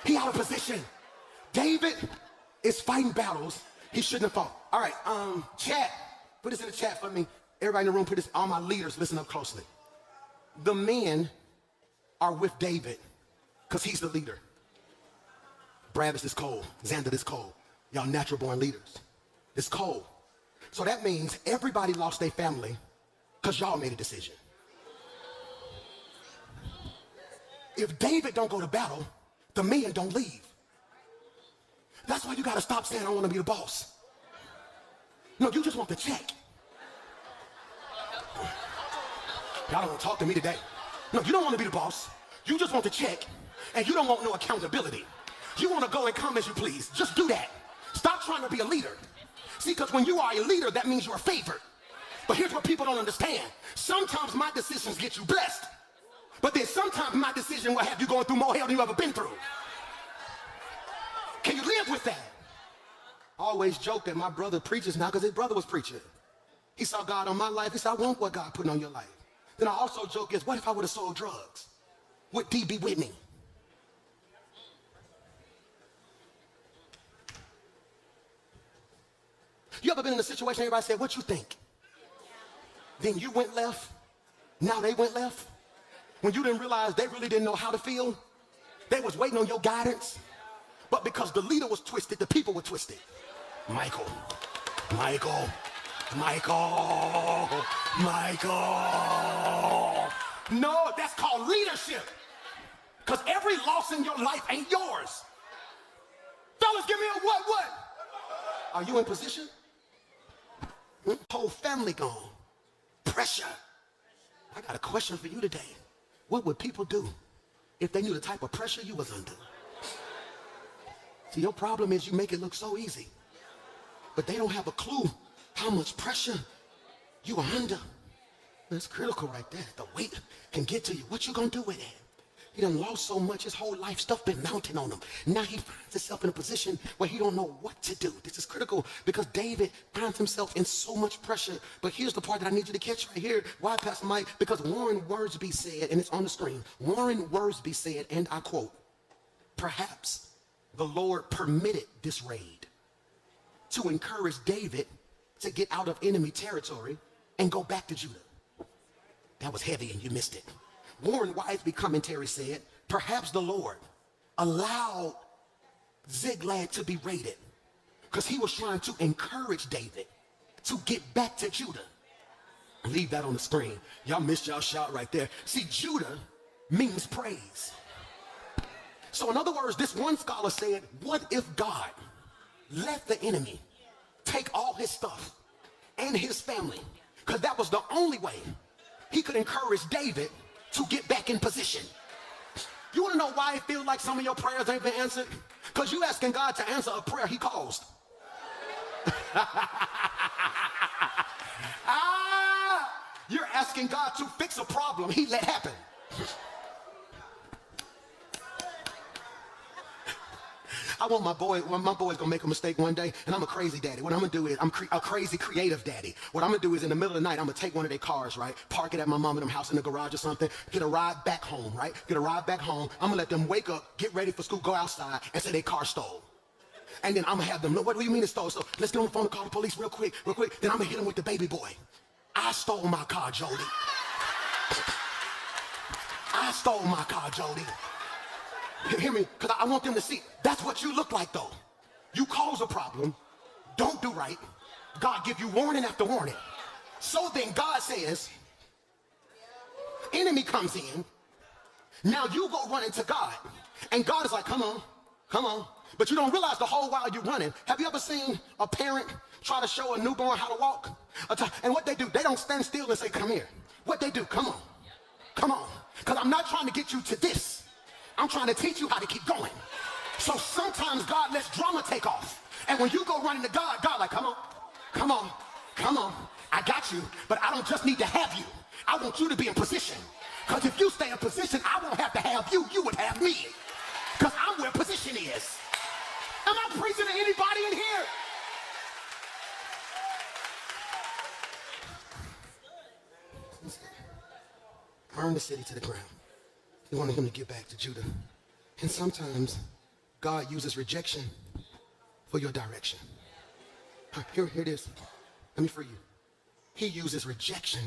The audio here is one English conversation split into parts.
He out of position. David is fighting battles he shouldn't have fought. All right, chat, put this in the chat for me. Everybody in the room, put this, all my leaders, listen up closely. The men are with David because he's the leader. Bravis is cold, Xander is cold. Y'all natural born leaders. It's cold. So that means everybody lost their family because y'all made a decision. If David don't go to battle, the men don't leave. That's why you gotta stop saying I want to be the boss. No, you just want the check. Y'all don't want to talk to me today. No, you don't want to be the boss. You just want the check, and you don't want no accountability. You want to go and come as you please. Just do that. Stop trying to be a leader. See, because when you are a leader, that means you're favored. But here's what people don't understand. Sometimes my decisions get you blessed, but then sometimes my decision will have you going through more hell than you ever been through. Can you live with that? I always joke that my brother preaches now because his brother was preaching. He saw God on my life. He said, I want what God put on your life. Then I also joke is, what if I would have sold drugs? Would D be with me? You ever been in a situation everybody said, what you think? Then you went left. Now they went left. When you didn't realize they really didn't know how to feel. They was waiting on your guidance. But because the leader was twisted, the people were twisted. Michael. No, that's called leadership. Because every loss in your life ain't yours. Fellas, give me a what? Are you in position? Whole family gone. Pressure. I got a question for you today. What would people do if they knew the type of pressure you was under? See, your problem is you make it look so easy, but they don't have a clue how much pressure you are under. That's critical right there. The weight can get to you. What you gonna do with it? He done lost so much, his whole life stuff been mounting on him. Now he finds himself in a position where he don't know what to do. This is critical because David finds himself in so much pressure. But here's the part that I need you to catch right here. Why, Pastor Mike? Because Warren Worsby said, and it's on the screen, Warren Worsby said, and I quote, perhaps the Lord permitted this raid to encourage David to get out of enemy territory and go back to Judah. That was heavy and you missed it. Warren Wisby commentary said, perhaps the Lord allowed Ziklag to be raided because he was trying to encourage David to get back to Judah. Leave that on the screen. Y'all missed y'all shout right there. See, Judah means praise. So in other words, this one scholar said, what if God let the enemy take all his stuff and his family? Because that was the only way he could encourage David to get back in position. You want to know why it feels like some of your prayers ain't been answered? Because you asking God to answer a prayer he caused. You're asking God to fix a problem he let happen. I want my boy's gonna make a mistake one day, and I'm a crazy daddy. What I'm gonna do is, I'm a crazy creative daddy. What I'm gonna do is, in the middle of the night, I'm gonna take one of their cars, right? Park it at my mom and them house in the garage or something, get a ride back home, right? Get a ride back home. I'm gonna let them wake up, get ready for school, go outside, and say their car stole. And then I'm gonna have them, no, what do you mean it stole? So let's get on the phone and call the police real quick. Then I'm gonna hit them with the baby boy. I stole my car, Jody. I stole my car, Jody. Hear me, because I want them to see. That's what you look like, though. You cause a problem, don't do right. God give you warning after warning. So then God says, enemy comes in. Now you go running to God. And God is like, come on. But you don't realize the whole while you're running. Have you ever seen a parent try to show a newborn how to walk? And what they do, they don't stand still and say, come here. What they do, come on. Because I'm not trying to get you to this. I'm trying to teach you how to keep going. So sometimes God lets drama take off. And when you go running to God, God like, come on. I got you, but I don't just need to have you. I want you to be in position. Because if you stay in position, I won't have to have you. You would have me. Because I'm where position is. Am I preaching to anybody in here? Burn the city to the ground. They wanted him to get back to Judah. And sometimes God uses rejection for your direction. Here it is. Let me free you. He uses rejection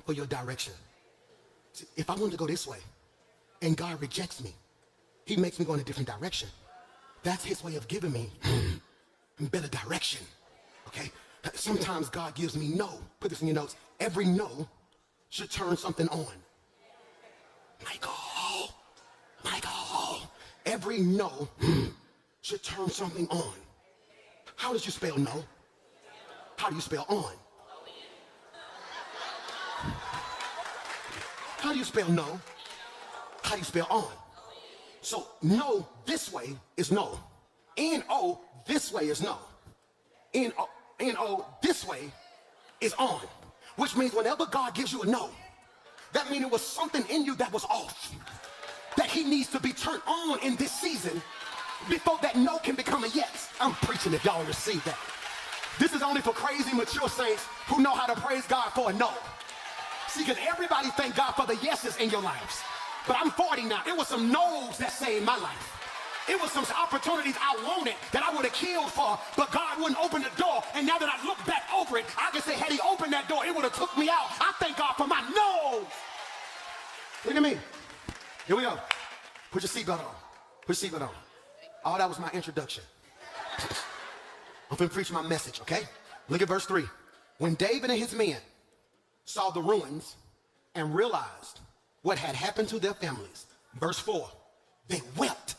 for your direction. See, if I wanted to go this way and God rejects me, he makes me go in a different direction. That's his way of giving me better direction, okay? Sometimes God gives me no. Put this in your notes. Every no should turn something on. Michael, every no should turn something on. How did you spell no? How do you spell on? How do you spell no? How do you spell on? So no this way is no. N-O this way is no. N-O this way is on. Which means whenever God gives you a no, that means it was something in you that was off. That he needs to be turned on in this season before that no can become a yes. I'm preaching if y'all receive that. This is only for crazy, mature saints who know how to praise God for a no. See, because everybody thank God for the yeses in your lives. But I'm 40 now. It was some no's that saved my life. It was some opportunities I wanted that I would have killed for, but God wouldn't open the door. And now that I look back over it, I can say, had he opened that door, it would have took me out. I thank God for my no's. Look at me. Here we go. Put your seatbelt on. Put your seatbelt on. Oh, that was my introduction. I'm going to preach my message, okay? Look at verse 3. When David and his men saw the ruins and realized what had happened to their families, verse 4, they wept